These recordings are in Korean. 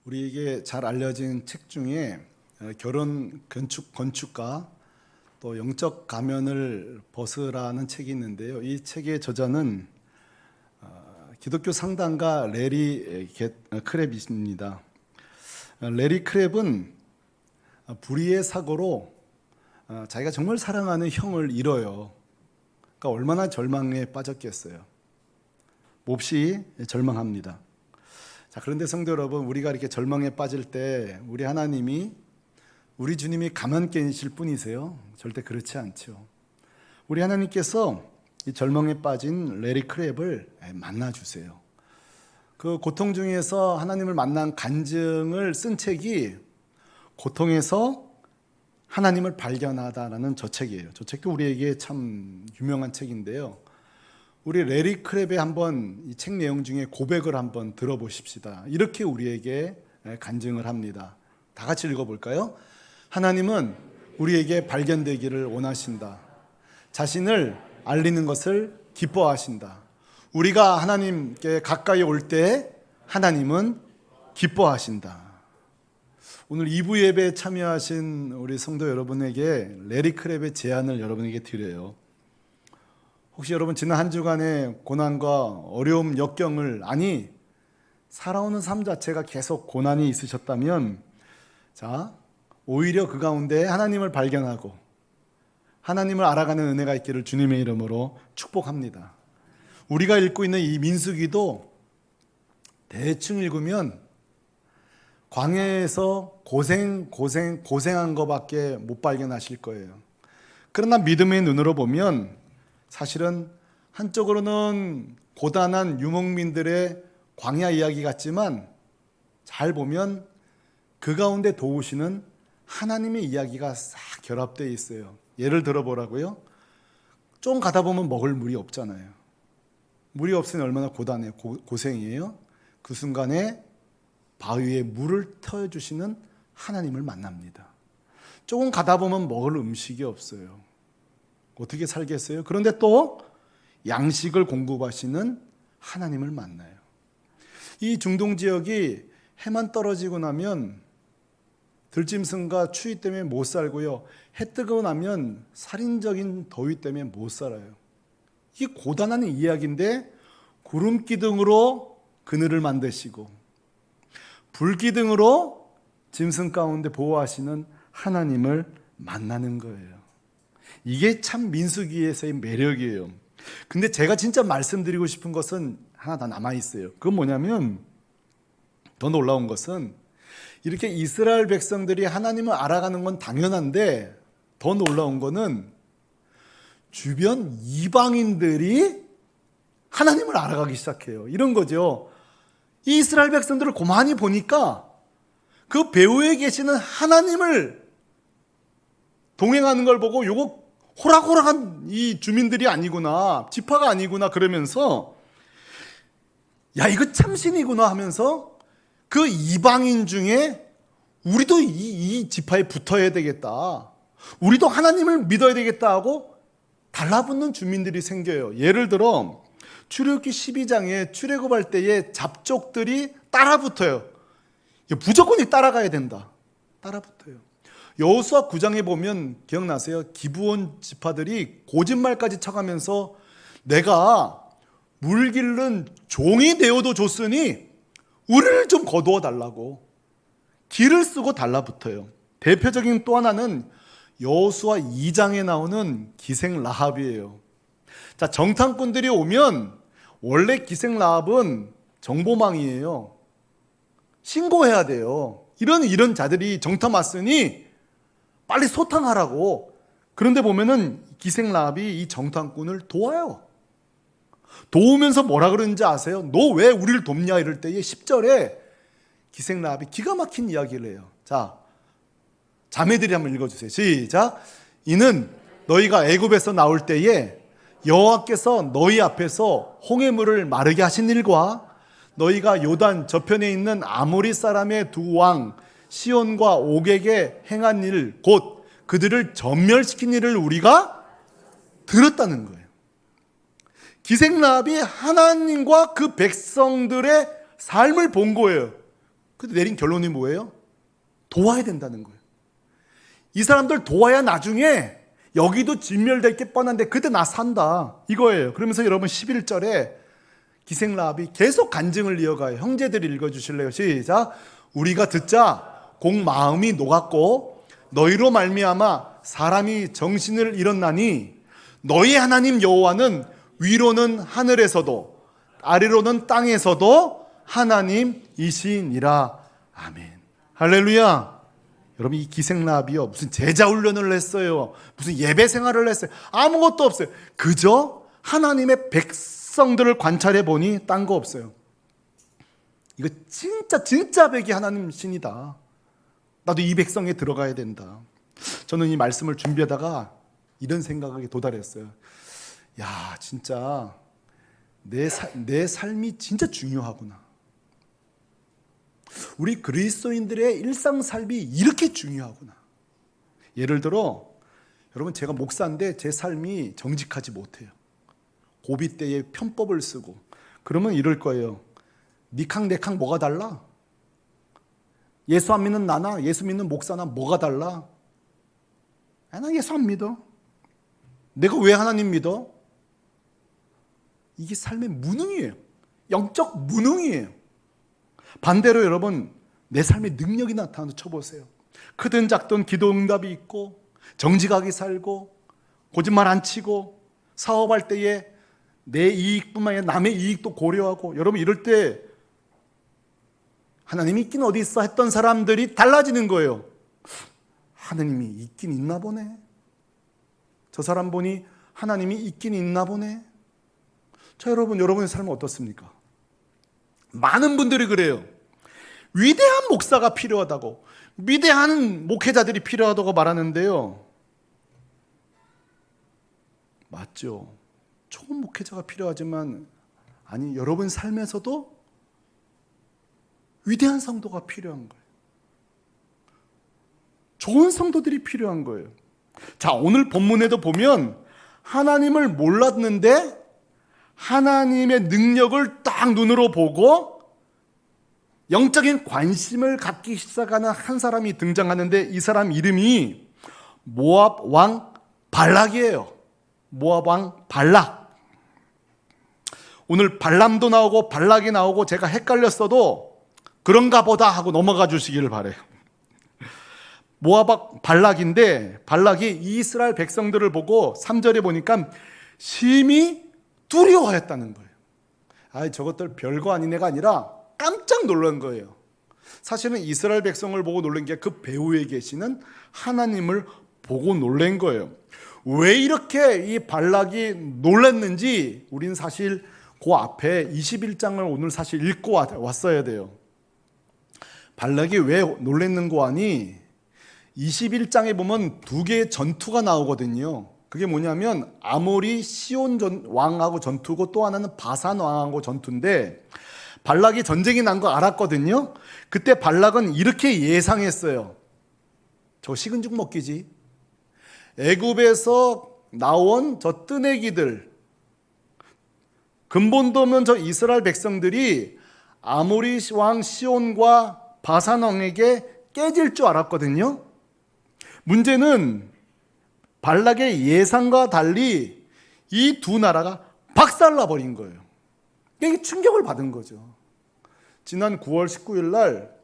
우리에게 잘 알려진 책 중에 결혼 건축가 또 영적 가면을 벗으라는 책이 있는데요. 이 책의 저자는 기독교 상담가 레리 크랩입니다. 레리 크랩은 불의의 사고로 자기가 정말 사랑하는 형을 잃어요. 그러니까 얼마나 절망에 빠졌겠어요. 몹시 절망합니다. 자, 그런데 성도 여러분, 우리가 이렇게 절망에 빠질 때 우리 하나님이, 우리 주님이 가만 계실 뿐이세요? 절대 그렇지 않죠. 우리 하나님께서 이 절망에 빠진 레리 크랩을 만나주세요. 그 고통 중에서 하나님을 만난 간증을 쓴 책이 고통에서 하나님을 발견하다라는 저 책이에요. 저 책도 우리에게 참 유명한 책인데요. 우리 레리 크랩의 한번 이 책 내용 중에 고백을 한번 들어보십시다. 이렇게 우리에게 간증을 합니다. 다 같이 읽어볼까요? 하나님은 우리에게 발견되기를 원하신다. 자신을 알리는 것을 기뻐하신다. 우리가 하나님께 가까이 올 때 하나님은 기뻐하신다. 오늘 2부 예배에 참여하신 우리 성도 여러분에게 레리 크랩의 제안을 여러분에게 드려요. 혹시 여러분 지난 한 주간의 고난과 어려움, 역경을, 아니 살아오는 삶 자체가 계속 고난이 있으셨다면, 자, 오히려 그 가운데 하나님을 발견하고 하나님을 알아가는 은혜가 있기를 주님의 이름으로 축복합니다. 우리가 읽고 있는 이 민수기도 대충 읽으면 광야에서 고생한 것밖에 못 발견하실 거예요. 그러나 믿음의 눈으로 보면 사실은 한쪽으로는 고단한 유목민들의 광야 이야기 같지만 잘 보면 그 가운데 도우시는 하나님의 이야기가 싹 결합되어 있어요. 예를 들어보라고요. 좀 가다 보면 먹을 물이 없잖아요. 물이 없으니 얼마나 고단해요. 고생이에요. 그 순간에 바위에 물을 터주시는 하나님을 만납니다. 조금 가다 보면 먹을 음식이 없어요. 어떻게 살겠어요? 그런데 또 양식을 공급하시는 하나님을 만나요. 이 중동 지역이 해만 떨어지고 나면 들짐승과 추위 때문에 못 살고요. 해 뜨고 나면 살인적인 더위 때문에 못 살아요. 이게 고단한 이야기인데 구름 기둥으로 그늘을 만드시고 불기둥으로 짐승 가운데 보호하시는 하나님을 만나는 거예요. 이게 참 민수기에서의 매력이에요. 근데 제가 진짜 말씀드리고 싶은 것은 하나 더 남아있어요. 그건 뭐냐면, 더 놀라운 것은 이렇게 이스라엘 백성들이 하나님을 알아가는 건 당연한데 더 놀라운 거는 주변 이방인들이 하나님을 알아가기 시작해요. 이런 거죠. 이 이스라엘 백성들을 고만히 보니까 그 배후에 계시는 하나님을 동행하는 걸 보고 요거 호락호락한 이 주민들이 아니구나, 지파가 아니구나 그러면서 야, 이거 참신이구나 하면서 그 이방인 중에 우리도 이 지파에 붙어야 되겠다, 우리도 하나님을 믿어야 되겠다 하고 달라붙는 주민들이 생겨요. 예를 들어 출애굽기 12장에 출애굽할 때에 잡족들이 따라붙어요. 무조건 따라가야 된다. 따라붙어요. 여호수아 9장에 보면 기억나세요? 기브온 지파들이 거짓말까지 쳐가면서 내가 물 기른 종이 되어도 줬으니 우리를 좀 거두어 달라고 길을 쓰고 달라붙어요. 대표적인 또 하나는 여호수아 2장에 나오는 기생 라합이에요. 자, 정탐꾼들이 오면 원래 기생 라합은 정보망이에요. 신고해야 돼요. 이런 자들이 정탐 왔으니 빨리 소탕하라고. 그런데 보면은 기생 라합이 이 정탐꾼을 도와요. 도우면서 뭐라 그러는지 아세요? 너 왜 우리를 돕냐 이럴 때에 10절에 기생 라합이 기가 막힌 이야기를 해요. 자, 자매들이 한번 읽어주세요. 시작. 이는 너희가 애굽에서 나올 때에 여호와께서 너희 앞에서 홍해물을 마르게 하신 일과 너희가 요단 저편에 있는 아모리 사람의 두 왕 시온과 옥에게 행한 일, 곧 그들을 전멸시킨 일을 우리가 들었다는 거예요. 기생 라합이 하나님과 그 백성들의 삶을 본 거예요. 근데 내린 결론이 뭐예요? 도와야 된다는 거예요. 이 사람들 도와야 나중에 여기도 진멸될 게 뻔한데 그때 나 산다 이거예요. 그러면서 여러분 11절에 기생라합이 계속 간증을 이어가요. 형제들이 읽어주실래요? 시작. 우리가 듣자 공 마음이 녹았고 너희로 말미암아 사람이 정신을 잃었나니 너희 하나님 여호와는 위로는 하늘에서도 아래로는 땅에서도 하나님이시니라. 아멘. 할렐루야. 여러분, 이 기생라합이요 무슨 제자 훈련을 했어요, 무슨 예배 생활을 했어요? 아무것도 없어요. 그저 하나님의 백성들을 관찰해 보니 딴 거 없어요. 이거 진짜 백이 하나님 신이다. 나도 이 백성에 들어가야 된다. 저는 이 말씀을 준비하다가 이런 생각에 도달했어요. 야, 진짜 내 삶이 진짜 중요하구나. 우리 그리스도인들의 일상 삶이 이렇게 중요하구나. 예를 들어 여러분, 제가 목사인데 제 삶이 정직하지 못해요. 고비 때에 편법을 쓰고 그러면 이럴 거예요. 니캉 내캉 뭐가 달라? 예수 안 믿는 나나 예수 믿는 목사나 뭐가 달라? 나 예수 안 믿어. 내가 왜 하나님 믿어? 이게 삶의 무능이에요. 영적 무능이에요. 반대로 여러분, 내 삶의 능력이 나타나서 쳐보세요. 크든 작든 기도 응답이 있고 정직하게 살고 거짓말 안 치고 사업할 때에 내 이익뿐만 아니라 남의 이익도 고려하고, 여러분 이럴 때 하나님이 있긴 어디 있어 했던 사람들이 달라지는 거예요. 하나님이 있긴 있나 보네. 저 사람 보니 하나님이 있긴 있나 보네. 자, 여러분의 삶은 어떻습니까? 많은 분들이 그래요. 위대한 목사가 필요하다고, 위대한 목회자들이 필요하다고 말하는데요, 맞죠? 좋은 목회자가 필요하지만 아니, 여러분 삶에서도 위대한 성도가 필요한 거예요. 좋은 성도들이 필요한 거예요. 자, 오늘 본문에도 보면 하나님을 몰랐는데 하나님의 능력을 딱 눈으로 보고 영적인 관심을 갖기 시작하는 한 사람이 등장하는데, 이 사람 이름이 모압 왕 발락이에요. 모압 왕 발락. 오늘 발람도 나오고 발락이 나오고 제가 헷갈렸어도 그런가 보다 하고 넘어가 주시기를 바래요. 모압 왕 발락인데, 발락이 이스라엘 백성들을 보고 3절에 보니까 심히 두려워했다는 거예요. 아, 저것들 별거 아닌 애가 아니라 깜짝 놀란 거예요. 사실은 이스라엘 백성을 보고 놀란 게 그 배후에 계시는 하나님을 보고 놀란 거예요. 왜 이렇게 이 발락이 놀랐는지 우린 사실 그 앞에 21장을 오늘 사실 읽고 왔어야 돼요. 발락이 왜 놀랐는고 하니 21장에 보면 두 개의 전투가 나오거든요. 그게 뭐냐면 아모리 시온 왕하고 전투고 또 하나는 바산 왕하고 전투인데, 발락이 전쟁이 난 거 알았거든요. 그때 발락은 이렇게 예상했어요. 저 식은 죽 먹기지. 애굽에서 나온 저 뜨내기들, 근본도 없는 저 이스라엘 백성들이 아모리 왕 시온과 바산 왕에게 깨질 줄 알았거든요. 문제는 발락의 예상과 달리 이 두 나라가 박살나 버린 거예요. 이게 충격을 받은 거죠. 지난 9월 19일 날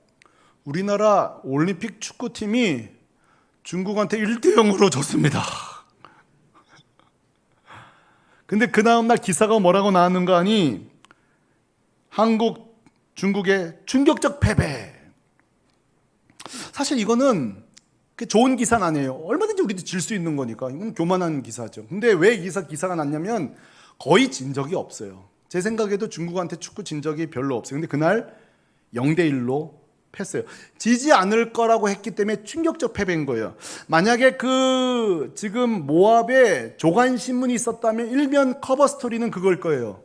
우리나라 올림픽 축구팀이 중국한테 1대0으로 졌습니다. 근데 그 다음날 기사가 뭐라고 나왔는가 하니, 한국, 중국의 충격적 패배. 사실 이거는 좋은 기사는 아니에요. 얼마든지 우리도 질 수 있는 거니까. 이건 교만한 기사죠. 근데 왜 기사가 났냐면 거의 진 적이 없어요. 제 생각에도 중국한테 축구 진 적이 별로 없어요. 근데 그날 0대1로 패했어요. 지지 않을 거라고 했기 때문에 충격적 패배인 거예요. 만약에 지금 모압에 조간신문이 있었다면 일면 커버 스토리는 그걸 거예요.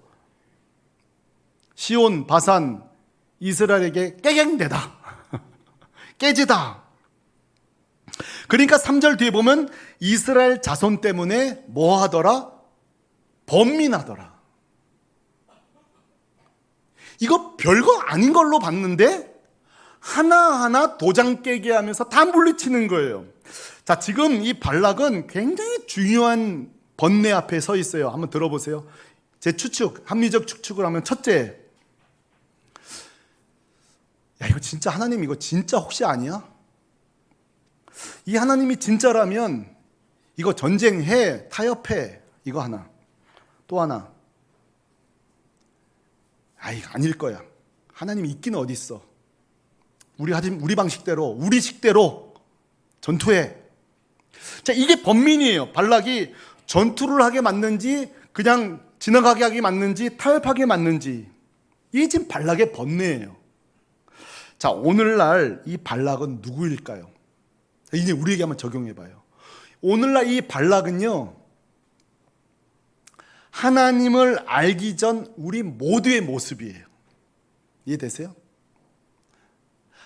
시온, 바산, 이스라엘에게 깨갱대다. 깨지다. 그러니까 3절 뒤에 보면 이스라엘 자손 때문에 뭐 하더라? 번민하더라. 이거 별거 아닌 걸로 봤는데 하나하나 도장 깨게 하면서 다 물리치는 거예요. 자, 지금 이 발락은 굉장히 중요한 번뇌 앞에 서 있어요. 한번 들어보세요. 제 추측, 합리적 추측을 하면 첫째, 야, 이거 진짜 하나님 이거 진짜 혹시 아니야? 이 하나님이 진짜라면 이거 전쟁해, 타협해, 이거 하나. 또 하나, 아, 이거 아닐 거야. 하나님이 있기는 어디 있어. 우리 방식대로, 우리 식대로 전투해. 자, 이게 번민이에요. 발락이 전투를 하게 맞는지 그냥 지나가게 하게 맞는지 타협하게 맞는지, 이게 지금 발락의 번뇌예요. 자, 오늘날 이 발락은 누구일까요? 이제 우리에게 한번 적용해봐요. 오늘날 이 발락은요, 하나님을 알기 전 우리 모두의 모습이에요. 이해되세요?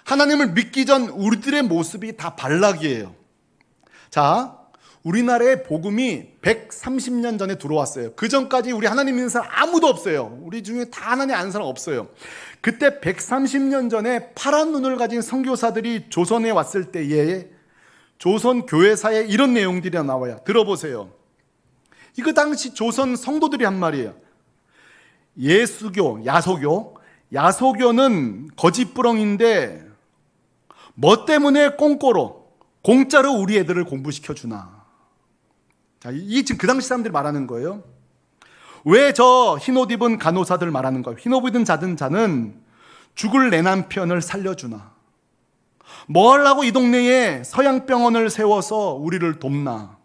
하나님을 믿기 전 우리들의 모습이 다 발락이에요. 자, 우리나라에 복음이 130년 전에 들어왔어요. 그 전까지 우리 하나님 믿는 사람 아무도 없어요. 우리 중에 다 하나님 아는 사람 없어요. 그때 130년 전에 파란 눈을 가진 선교사들이 조선에 왔을 때에 조선 교회사에 이런 내용들이 나와요. 들어보세요. 이거 당시 조선 성도들이 한 말이에요. 예수교, 야소교는 거짓부렁인데 뭐 때문에 꽁꼬로 공짜로 우리 애들을 공부시켜주나. 자, 이게 지금 그 당시 사람들이 말하는 거예요. 왜 저 흰옷 입은 간호사들 말하는 거예요. 흰옷 입은 자는 죽을 내 남편을 살려주나. 뭐 하려고 이 동네에 서양병원을 세워서 우리를 돕나.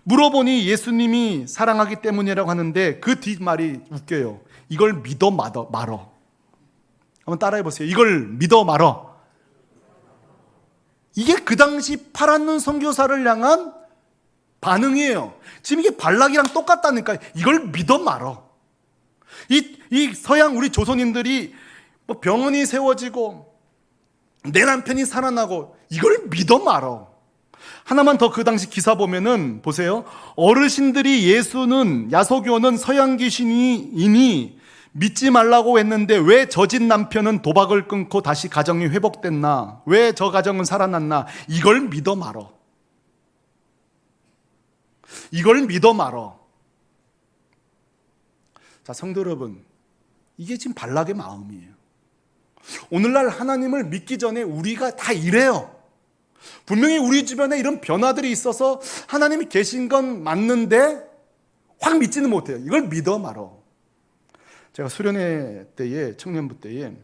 물어보니 예수님이 사랑하기 때문이라고 하는데 그 뒷말이 웃겨요. 이걸 믿어 말어. 한번 따라해 보세요. 이걸 믿어 말어. 이게 그 당시 파란 눈 선교사를 향한 반응이에요. 지금 이게 발락이랑 똑같다니까. 이걸 믿어 말어. 이 서양 우리 조선인들이 뭐 병원이 세워지고 내 남편이 살아나고 이걸 믿어 말어. 하나만 더 그 당시 기사 보면은 보세요. 어르신들이 야소교는 서양 귀신이니 믿지 말라고 했는데 왜 저진 남편은 도박을 끊고 다시 가정이 회복됐나? 왜 저 가정은 살아났나? 이걸 믿어 말어. 이걸 믿어 말어. 자, 성도 여러분, 이게 지금 발락의 마음이에요. 오늘날 하나님을 믿기 전에 우리가 다 이래요. 분명히 우리 주변에 이런 변화들이 있어서 하나님이 계신 건 맞는데 확 믿지는 못해요. 이걸 믿어 말어. 제가 수련회 때에, 청년부 때에,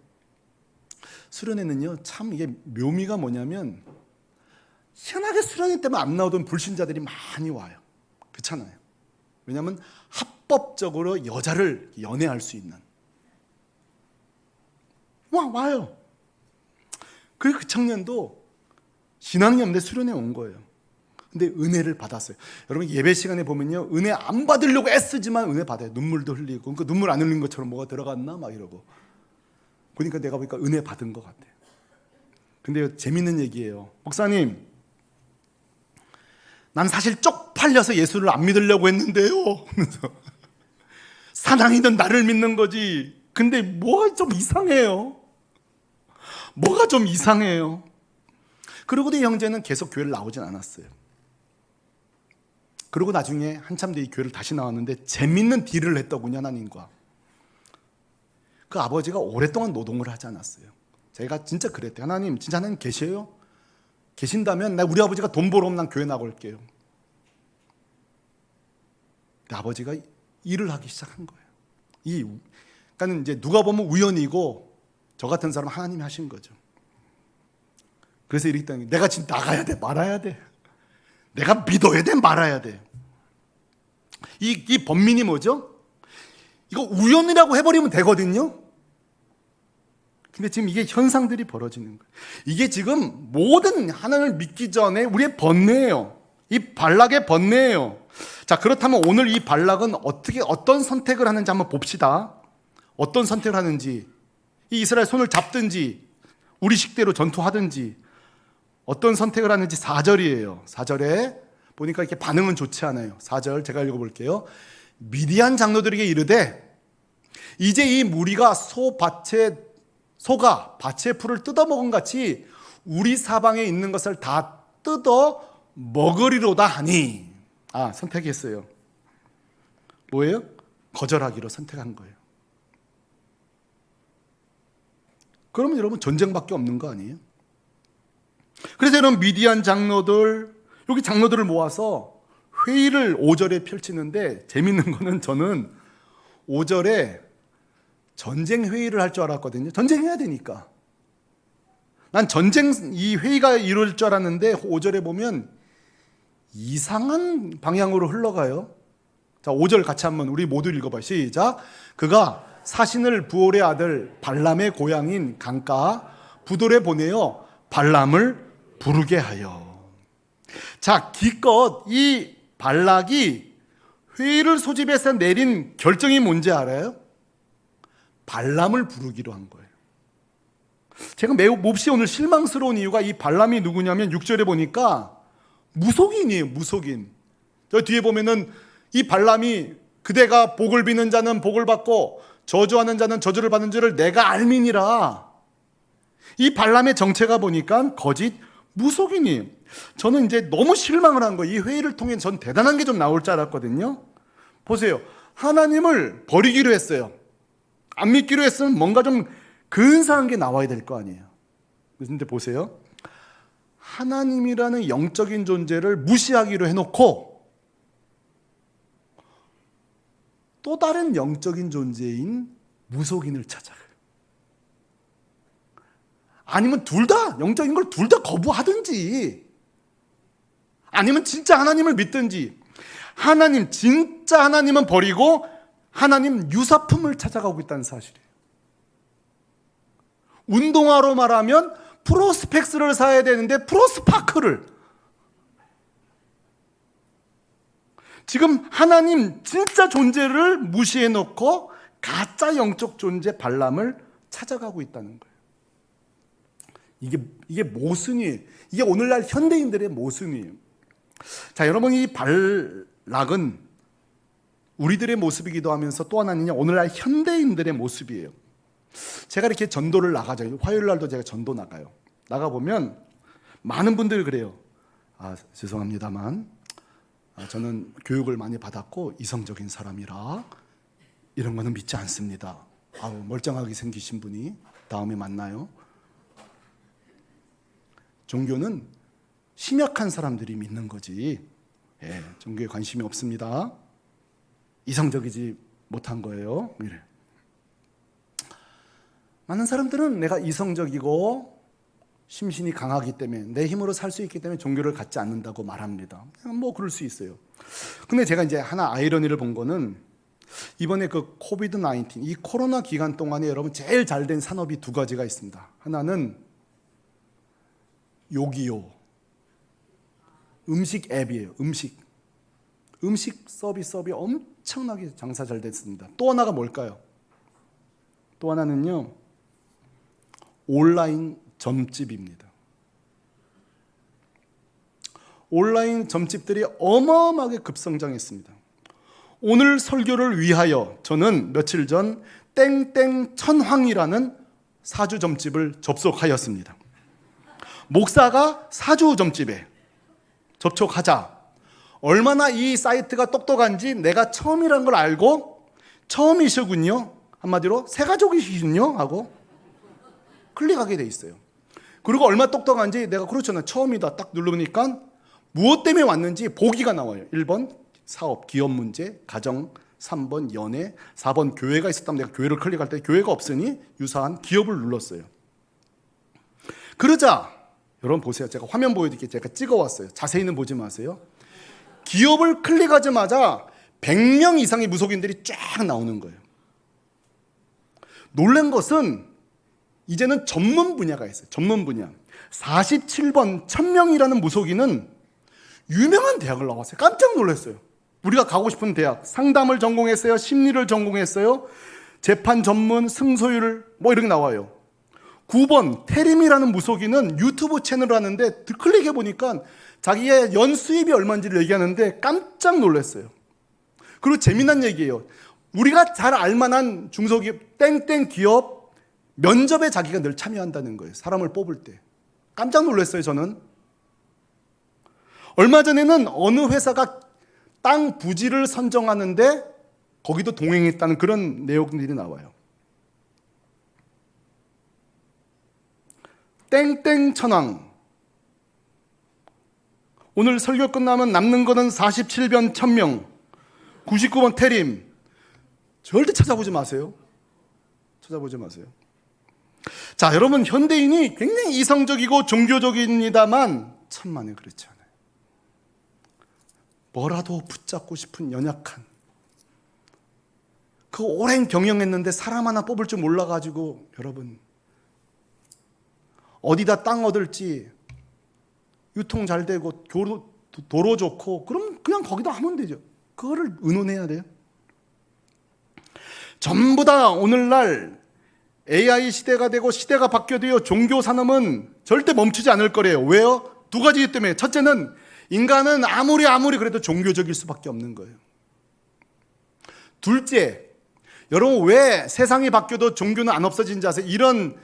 수련회는요 참 이게 묘미가 뭐냐면 희한하게 수련회 때만 안 나오던 불신자들이 많이 와요. 그렇잖아요. 왜냐하면 합법적으로 여자를 연애할 수 있는, 와요. 그 청년도 신앙이 없는데 수련회 온 거예요. 근데 은혜를 받았어요. 여러분 예배 시간에 보면요, 은혜 안 받으려고 애쓰지만 은혜 받아요. 눈물도 흘리고, 그러니까 눈물 안 흘린 것처럼 뭐가 들어갔나 막 이러고. 보니까 내가 보니까 은혜 받은 것 같아요. 근데 재밌는 얘기예요. 목사님, 난 사실 쪽팔려서 예수를 안 믿으려고 했는데요. 사랑이든 나를 믿는 거지. 근데 뭐가 좀 이상해요. 뭐가 좀 이상해요. 그러고도 이 형제는 계속 교회를 나오진 않았어요. 그리고 나중에 한참 뒤에 교회를 다시 나왔는데 재밌는 딜을 했더군요, 하나님과. 그 아버지가 오랫동안 노동을 하지 않았어요. 제가 진짜 그랬대요. 하나님, 진짜 하나님 계세요? 계신다면 우리 아버지가 돈 벌어 오면 난 교회 나올게요. 근데 아버지가 일을 하기 시작한 거예요. 그러니까 이제 누가 보면 우연이고 저 같은 사람 하나님이 하신 거죠. 그래서 이렇게 했더니 내가 지금 나가야 돼, 말아야 돼. 내가 믿어야 돼, 말아야 돼. 이 번민이 뭐죠? 이거 우연이라고 해버리면 되거든요. 근데 지금 이게 현상들이 벌어지는 거예요. 이게 지금 모든 하나님을 믿기 전에 우리의 번뇌예요. 이 발락의 번뇌예요. 자, 그렇다면 오늘 이 발락은 어떤 선택을 하는지 한번 봅시다. 어떤 선택을 하는지, 이 이스라엘 손을 잡든지 우리 식대로 전투하든지 어떤 선택을 하는지 4절이에요. 4절에 보니까 이렇게 반응은 좋지 않아요. 4절 제가 읽어볼게요. 미디안 장로들에게 이르되 이제 이 무리가 소밭에 소가 밭의 풀을 뜯어먹은 같이 우리 사방에 있는 것을 다 뜯어 먹으리로다 하니. 선택했어요. 뭐예요? 거절하기로 선택한 거예요. 그러면 여러분 전쟁밖에 없는 거 아니에요? 그래서 여러분 미디안 장로들, 여기 장로들을 모아서 회의를 5절에 펼치는데, 재밌는 거는 저는 5절에 전쟁 회의를 할 줄 알았거든요. 전쟁해야 되니까. 난 이 회의가 이룰 줄 알았는데 5절에 보면 이상한 방향으로 흘러가요. 자, 5절 같이 한번 우리 모두 읽어봐요. 시작. 그가 사신을 부올의 아들 발람의 고향인 강가 부돌에 보내어 발람을 부르게 하여. 자, 기껏 이 발락이 회의를 소집해서 내린 결정이 뭔지 알아요? 발람을 부르기로 한 거예요. 제가 매우 몹시 오늘 실망스러운 이유가 이 발람이 누구냐면 6절에 보니까 무속인이에요. 무속인. 저 뒤에 보면은 이 발람이 그대가 복을 비는 자는 복을 받고 저주하는 자는 저주를 받는 줄을 내가 알미니라. 이 발람의 정체가 보니까 거짓 무속인이에요. 저는 이제 너무 실망을 한 거예요. 이 회의를 통해 전 대단한 게 좀 나올 줄 알았거든요. 보세요. 하나님을 버리기로 했어요. 안 믿기로 했으면 뭔가 좀 근사한 게 나와야 될 거 아니에요. 그런데 보세요. 하나님이라는 영적인 존재를 무시하기로 해놓고 또 다른 영적인 존재인 무속인을 찾아가요. 아니면 둘 다 영적인 걸 둘 다 거부하든지, 아니면 진짜 하나님을 믿든지. 하나님, 진짜 하나님은 버리고 하나님 유사품을 찾아가고 있다는 사실이에요. 운동화로 말하면 프로스펙스를 사야 되는데 프로스파크를. 지금 하나님 진짜 존재를 무시해 놓고 가짜 영적 존재 발람을 찾아가고 있다는 거예요. 이게 모순이에요. 이게 오늘날 현대인들의 모순이에요. 자, 여러분, 이 발락은 우리들의 모습이기도 하면서 또 하나는 오늘날 현대인들의 모습이에요. 제가 이렇게 전도를 나가죠. 화요일 날도 제가 전도 나가요. 나가보면 많은 분들이 그래요. 죄송합니다만 저는 교육을 많이 받았고 이성적인 사람이라 이런 거는 믿지 않습니다. 멀쩡하게 생기신 분이 다음에 만나요. 종교는 심약한 사람들이 믿는 거지, 종교에 관심이 없습니다. 이성적이지 못한 거예요. 이래. 많은 사람들은 내가 이성적이고 심신이 강하기 때문에, 내 힘으로 살 수 있기 때문에 종교를 갖지 않는다고 말합니다. 뭐 그럴 수 있어요. 근데 제가 이제 하나 아이러니를 본 거는, 이번에 그 코비드-19, 이 코로나 기간 동안에 여러분 제일 잘 된 산업이 두 가지가 있습니다. 하나는 요기요, 음식 앱이에요. 음식 서비스업이 엄청나게 장사 잘 됐습니다. 또 하나가 뭘까요? 또 하나는요, 온라인 점집입니다. 온라인 점집들이 어마어마하게 급성장했습니다. 오늘 설교를 위하여 저는 며칠 전 땡땡 천황이라는 사주 점집을 접속하였습니다. 목사가 사주 점집에 접촉하자 얼마나 이 사이트가 똑똑한지 내가 처음이란 걸 알고, 처음이시군요, 한마디로 새 가족이시군요 하고 클릭하게 돼 있어요. 그리고 얼마나 똑똑한지 내가, 그렇잖아요, 처음이다 딱 누르니까 무엇 때문에 왔는지 보기가 나와요. 1번 사업, 기업 문제, 가정, 3번 연애, 4번 교회가 있었다면 내가 교회를 클릭할 때 교회가 없으니 유사한 기업을 눌렀어요. 그러자 여러분 보세요. 제가 화면 보여드릴게요. 제가 찍어왔어요. 자세히는 보지 마세요. 기업을 클릭하자마자 100명 이상의 무속인들이 쫙 나오는 거예요. 놀란 것은 이제는 전문 분야가 있어요. 전문 분야. 47번 1000명이라는 무속인은 유명한 대학을 나왔어요. 깜짝 놀랐어요. 우리가 가고 싶은 대학, 상담을 전공했어요, 심리를 전공했어요, 재판 전문, 승소율 뭐 이런 게 나와요. 9번 태림이라는 무속인은 유튜브 채널을 하는데 클릭해보니까 자기의 연 수입이 얼마인지를 얘기하는데 깜짝 놀랐어요. 그리고 재미난 얘기예요. 우리가 잘 알만한 중소기업 땡땡 기업 면접에 자기가 늘 참여한다는 거예요. 사람을 뽑을 때. 깜짝 놀랐어요, 저는. 얼마 전에는 어느 회사가 땅 부지를 선정하는데 거기도 동행했다는 그런 내용들이 나와요. 땡땡 천왕. 오늘 설교 끝나면 남는 거는 47변 천명, 99번 태림. 절대 찾아보지 마세요. 찾아보지 마세요. 자, 여러분, 현대인이 굉장히 이성적이고 종교적입니다만 천만에 그렇지 않아요. 뭐라도 붙잡고 싶은 연약한, 그 오랜 경영했는데 사람 하나 뽑을 줄 몰라가지고 여러분 어디다 땅 얻을지 유통 잘 되고 도로 좋고 그럼 그냥 거기다 하면 되죠. 그거를 의논해야 돼요. 전부 다 오늘날 AI 시대가 되고 시대가 바뀌어도요, 종교 산업은 절대 멈추지 않을 거래요. 왜요? 두 가지 때문에. 첫째는 인간은 아무리 그래도 종교적일 수밖에 없는 거예요. 둘째, 여러분 왜 세상이 바뀌어도 종교는 안 없어지는지 아세요? 이런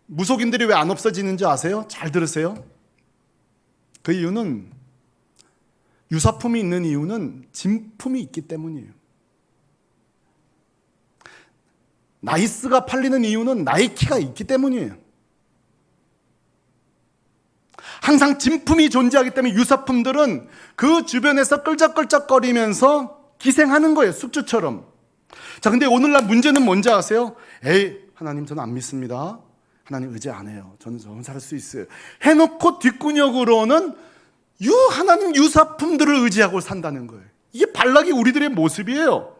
무속인들이 왜 안 없어지는지 아세요? 잘 들으세요. 그 이유는, 유사품이 있는 이유는 진품이 있기 때문이에요. 나이스가 팔리는 이유는 나이키가 있기 때문이에요. 항상 진품이 존재하기 때문에 유사품들은 그 주변에서 끌적끌적거리면서 기생하는 거예요. 숙주처럼. 자, 근데 오늘날 문제는 뭔지 아세요? 에이, 하나님 저는 안 믿습니다. 하나님 의지 안 해요. 저는 살 수 있어요. 해놓고 뒷구녕으로는 하나님 유사품들을 의지하고 산다는 거예요. 이게 발락이 우리들의 모습이에요.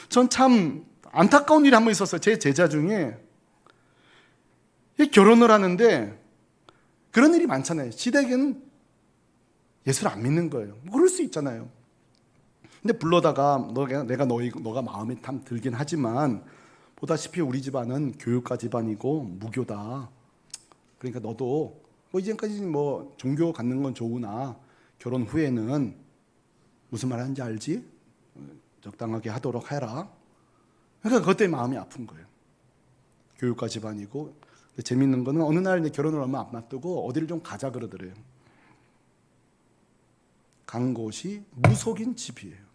전 참 안타까운 일이 한 번 있었어요. 제 제자 중에 결혼을 하는데 그런 일이 많잖아요. 시댁은 예수를 안 믿는 거예요. 그럴 수 있잖아요. 근데 불러다가 너가 마음에 참 들긴 하지만 보다시피 우리 집안은 교육가 집안이고 무교다. 그러니까 너도 이제까지 종교 갖는 건 좋으나 결혼 후에는 무슨 말 하는지 알지? 적당하게 하도록 해라. 그러니까 그것 때문에 마음이 아픈 거예요. 교육가 집안이고. 재밌는 거는 어느 날 결혼을 얼마 안 앞두고 어디를 좀 가자 그러더래요. 간 곳이 무속인 집이에요.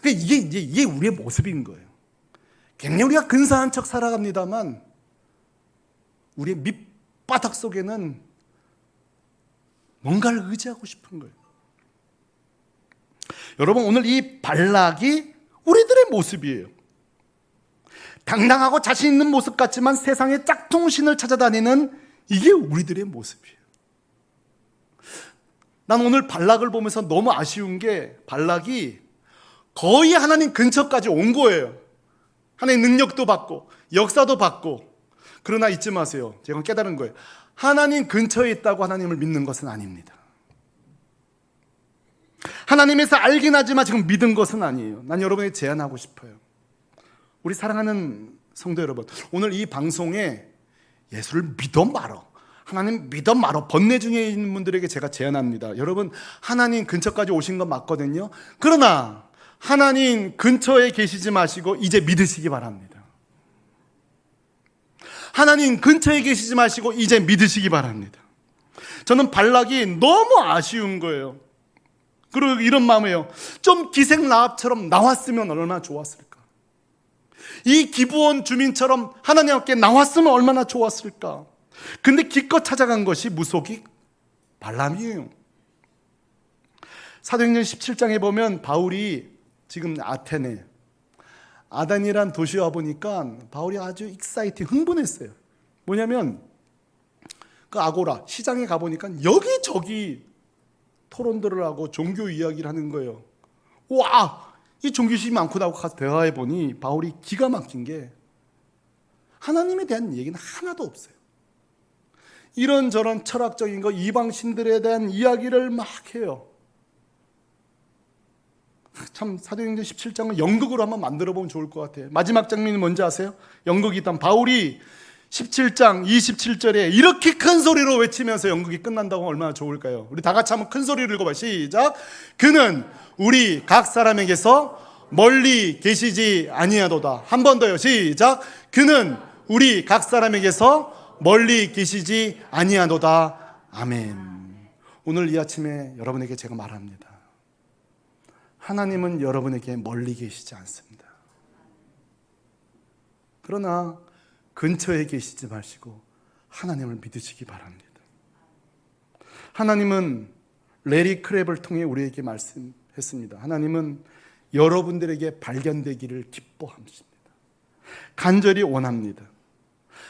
그러니까 이게 우리의 모습인 거예요. 굉장히 우리가 근사한 척 살아갑니다만 우리의 밑바닥 속에는 뭔가를 의지하고 싶은 거예요. 여러분, 오늘 이 발락이 우리들의 모습이에요. 당당하고 자신 있는 모습 같지만 세상의 짝퉁신을 찾아다니는 이게 우리들의 모습이에요. 난 오늘 발락을 보면서 너무 아쉬운 게 발락이 거의 하나님 근처까지 온 거예요. 하나님 능력도 받고 역사도 받고. 그러나 잊지 마세요. 제가 깨달은 거예요. 하나님 근처에 있다고 하나님을 믿는 것은 아닙니다. 하나님에서 알긴 하지만 지금 믿은 것은 아니에요. 난 여러분에게 제안하고 싶어요. 우리 사랑하는 성도 여러분, 오늘 이 방송에 예수를 믿어 말어, 하나님 믿어 말어 번뇌 중에 있는 분들에게 제가 제안합니다. 여러분, 하나님 근처까지 오신 건 맞거든요. 그러나 하나님 근처에 계시지 마시고 이제 믿으시기 바랍니다. 하나님 근처에 계시지 마시고 이제 믿으시기 바랍니다. 저는 발락이 너무 아쉬운 거예요. 그리고 이런 마음이에요. 좀 기생라합처럼 나왔으면 얼마나 좋았을까. 이 기브온 주민처럼 하나님 앞에 나왔으면 얼마나 좋았을까. 근데 기껏 찾아간 것이 무속이 발람이에요. 사도행전 17장에 보면 바울이 지금 아테네, 아단이란 도시에 와보니까 바울이 아주 익사이팅, 흥분했어요. 뭐냐면 그 아고라, 시장에 가보니까 여기저기 토론들을 하고 종교 이야기를 하는 거예요. 와! 이 종교심이 많고 나고 가서 대화해보니 바울이 기가 막힌 게 하나님에 대한 얘기는 하나도 없어요. 이런저런 철학적인 거, 이방신들에 대한 이야기를 막 해요. 참 사도행전 17장을 연극으로 한번 만들어보면 좋을 것 같아요. 마지막 장면이 뭔지 아세요? 연극이 있다면 바울이 17장 27절에 이렇게 큰 소리로 외치면서 연극이 끝난다고 하면 얼마나 좋을까요? 우리 다 같이 한번 큰 소리를 읽어봐요. 시작. 그는 우리 각 사람에게서 멀리 계시지 아니하도다. 한 번 더요. 시작. 그는 우리 각 사람에게서 멀리 계시지 아니하도다. 아멘. 오늘 이 아침에 여러분에게 제가 말합니다. 하나님은 여러분에게 멀리 계시지 않습니다. 그러나 근처에 계시지 마시고 하나님을 믿으시기 바랍니다. 하나님은 레리 크랩을 통해 우리에게 말씀했습니다. 하나님은 여러분들에게 발견되기를 기뻐하십니다. 간절히 원합니다.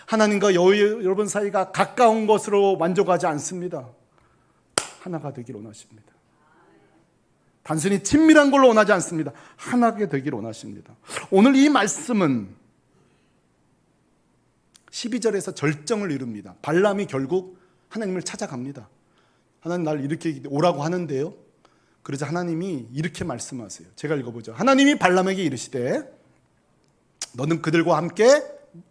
하나님과 여러분 사이가 가까운 것으로 만족하지 않습니다. 하나가 되기를 원하십니다. 단순히 친밀한 걸로 원하지 않습니다. 하나가 되기를 원하십니다. 오늘 이 말씀은 12절에서 절정을 이룹니다. 발람이 결국 하나님을 찾아갑니다. 하나님 날 이렇게 오라고 하는데요. 그러자 하나님이 이렇게 말씀하세요. 제가 읽어보죠. 하나님이 발람에게 이르시되 너는 그들과 함께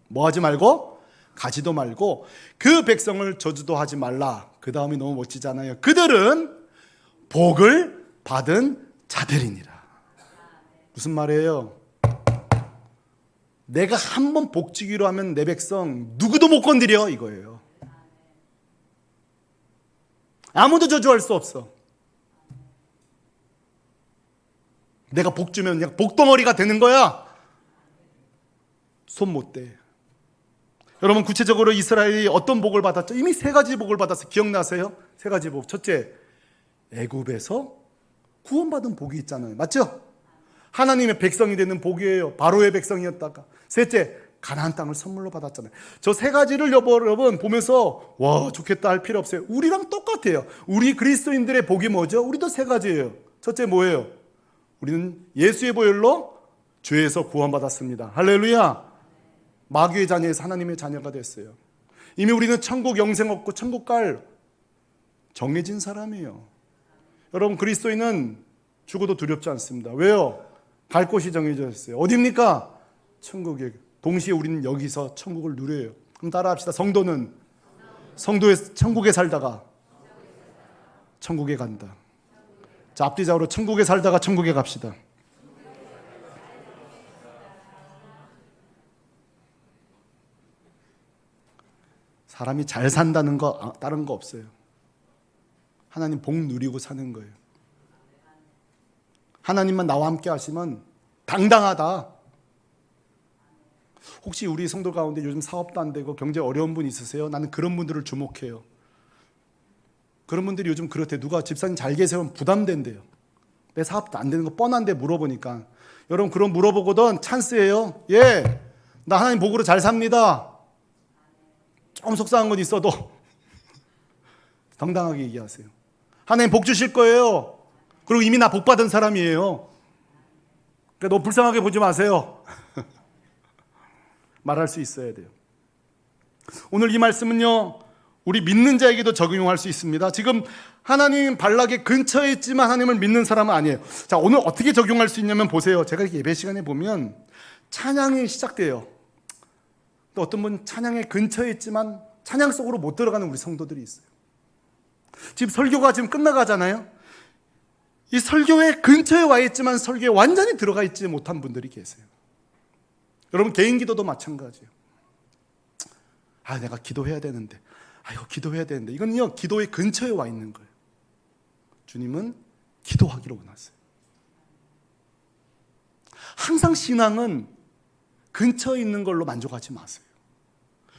뭐하지 말고 가지도 말고 그 백성을 저주도 하지 말라. 그 다음이 너무 멋지잖아요. 그들은 복을 받은 자들이니라. 무슨 말이에요? 내가 한번 복 주기로 하면 내 백성 누구도 못 건드려 이거예요. 아무도 저주할 수 없어. 내가 복 주면 그냥 복덩어리가 되는 거야. 손 못 대. 여러분 구체적으로 이스라엘이 어떤 복을 받았죠? 이미 세 가지 복을 받았어요. 기억나세요? 세 가지 복. 첫째, 애굽에서 구원받은 복이 있잖아요. 맞죠? 하나님의 백성이 되는 복이에요. 바로의 백성이었다가. 셋째, 가나안 땅을 선물로 받았잖아요. 저 세 가지를 여러분 보면서 와 좋겠다 할 필요 없어요. 우리랑 똑같아요. 우리 그리스도인들의 복이 뭐죠? 우리도 세 가지예요. 첫째 뭐예요? 우리는 예수의 보혈로 죄에서 구원받았습니다. 할렐루야. 마귀의 자녀에서 하나님의 자녀가 됐어요. 이미 우리는 천국 영생 얻고 천국 갈 정해진 사람이에요. 여러분 그리스도인은 죽어도 두렵지 않습니다. 왜요? 갈 곳이 정해져 있어요. 어디입니까? 천국에. 동시에 우리는 여기서 천국을 누려요. 그럼 따라합시다. 성도는 천국에 살다가 천국에 간다. 자, 앞뒤좌우로 천국에 살다가 천국에 갑시다. 사람이 잘 산다는 거 다른 거 없어요. 하나님 복 누리고 사는 거예요. 하나님만 나와 함께 하시면 당당하다. 혹시 우리 성도 가운데 요즘 사업도 안 되고 경제 어려운 분 있으세요? 나는 그런 분들을 주목해요. 그런 분들이 요즘 그렇대. 누가 집사님 잘 계세요? 부담된대요. 내 사업도 안 되는 거 뻔한데 물어보니까. 여러분 그런 물어보거든 찬스예요. 예, 나 하나님 복으로 잘 삽니다. 좀 속상한 건 있어도 당당하게 얘기하세요. 하나님 복 주실 거예요. 그리고 이미 나 복 받은 사람이에요. 그러니까 너무 불쌍하게 보지 마세요. 말할 수 있어야 돼요. 오늘 이 말씀은요 우리 믿는 자에게도 적용할 수 있습니다. 지금 하나님 발락의 근처에 있지만 하나님을 믿는 사람은 아니에요. 자, 오늘 어떻게 적용할 수 있냐면 보세요. 제가 이렇게 예배 시간에 보면 찬양이 시작돼요. 또 어떤 분 찬양의 근처에 있지만 찬양 속으로 못 들어가는 우리 성도들이 있어요. 지금 설교가 지금 끝나가잖아요. 이 설교의 근처에 와 있지만 설교에 완전히 들어가 있지 못한 분들이 계세요. 여러분 개인 기도도 마찬가지예요. 아, 내가 기도해야 되는데, 이거 기도해야 되는데, 이건요 기도의 근처에 와 있는 거예요. 주님은 기도하기를 원하세요. 항상 신앙은 근처에 있는 걸로 만족하지 마세요.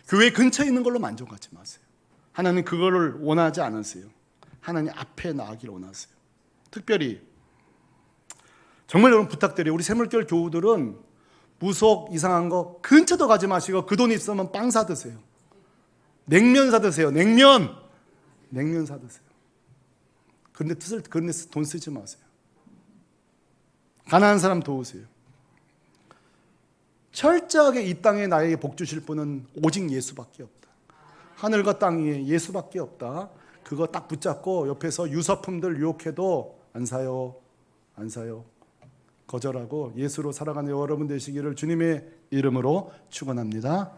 교회 근처에 있는 걸로 만족하지 마세요. 하나님 그거를 원하지 않으세요. 하나님 앞에 나가기를 원하세요. 특별히 정말 여러분 부탁드려요. 우리 새물결 교우들은 무속 이상한 거 근처도 가지 마시고 그 돈 있으면 빵 사드세요. 냉면 사드세요. 냉면 사드세요. 그런데 돈 쓰지 마세요. 가난한 사람 도우세요. 철저하게 이 땅에 나에게 복 주실 분은 오직 예수밖에 없다. 하늘과 땅 위에 예수밖에 없다. 그거 딱 붙잡고 옆에서 유사품들 유혹해도 안 사요. 거절하고 예수로 살아가는 여러분 되시기를 주님의 이름으로 축원합니다.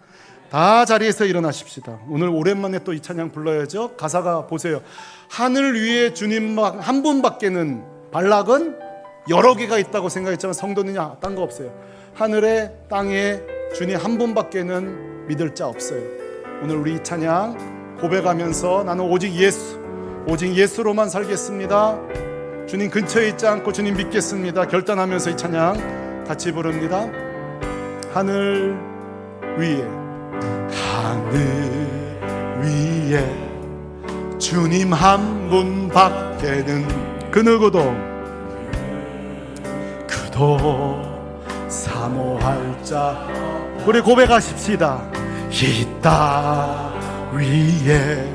다 자리에서 일어나십시다. 오늘 오랜만에 또 이 찬양 불러야죠. 가사가 보세요. 하늘 위에 주님 한 분밖에는 발락은 여러 개가 있다고 생각했지만 성도는요, 딴 거 없어요. 하늘에 땅에 주님 한 분밖에는 믿을 자 없어요. 오늘 우리 이 찬양 고백하면서 나는 오직 예수로만 살겠습니다, 주님 근처에 있지 않고 주님 믿겠습니다 결단하면서 이 찬양 같이 부릅니다. 하늘 위에 주님 한 분밖에는 그 누구도 사모할 자, 우리 고백하십시다. 이 땅 위에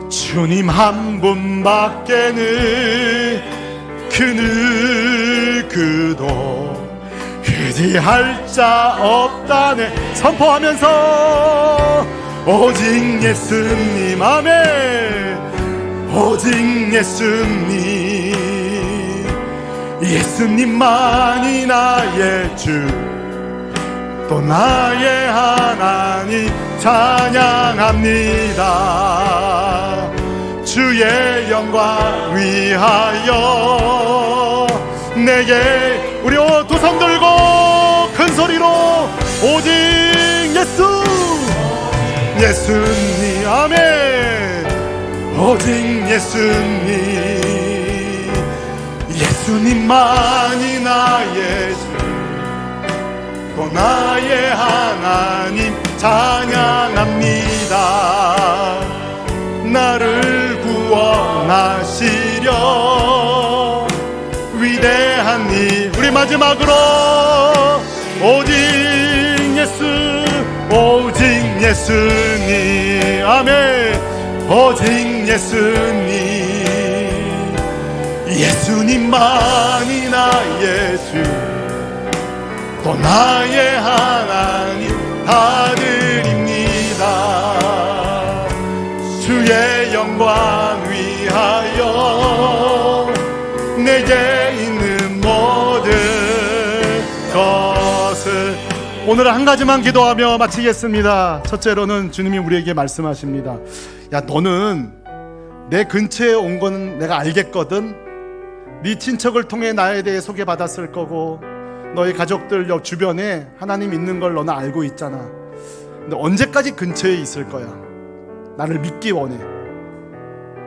주님 한 분밖에는 그 누구도 의지할 자 없다네. 선포하면서 오직 예수님, 아멘. 오직 예수님만이 나의 주, 또 나의 하나님 찬양합니다. 주의 영광 위하여 내게, 우리 두 손 들고 큰 소리로 오직 예수님, 아멘. 오직 예수님만이 나의 주, 또 나의 하나님 찬양합니다. 나를 구원하시려 위대한 일, 우리 마지막으로 오직 예수님, 아멘. 오직 예수님만이 나의 주, 또 나의 하나님 다 드립니다. 주의 영광 위하여 내게 있는 모든 것을. 오늘 한 가지만 기도하며 마치겠습니다. 첫째로는 주님이 우리에게 말씀하십니다. 야, 너는 내 근처에 온 건 내가 알겠거든. 네 친척을 통해 나에 대해 소개받았을 거고, 너의 가족들 옆 주변에 하나님 있는 걸 너는 알고 있잖아. 근데 언제까지 근처에 있을 거야? 나를 믿기 원해,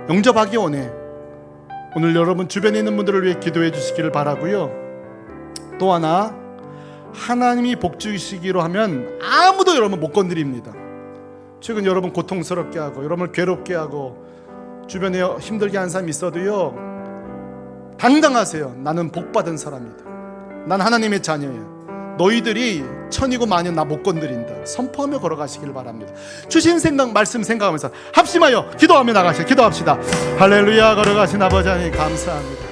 영접하기 원해. 오늘 여러분 주변에 있는 분들을 위해 기도해 주시기를 바라고요. 또 하나, 하나님이 복 주시기로 하면 아무도 여러분 못 건드립니다. 최근 여러분 고통스럽게 하고 여러분을 괴롭게 하고 주변에 힘들게 한 사람이 있어도요, 당당하세요. 나는 복받은 사람이다. 난 하나님의 자녀예요. 너희들이 천이고 만이고 나 못 건드린다. 선포하며 걸어가시길 바랍니다. 주신 말씀 생각하면서 합심하여 기도하며 나가시죠. 기도합시다. 할렐루야. 걸어가신 아버지 하나님 감사합니다.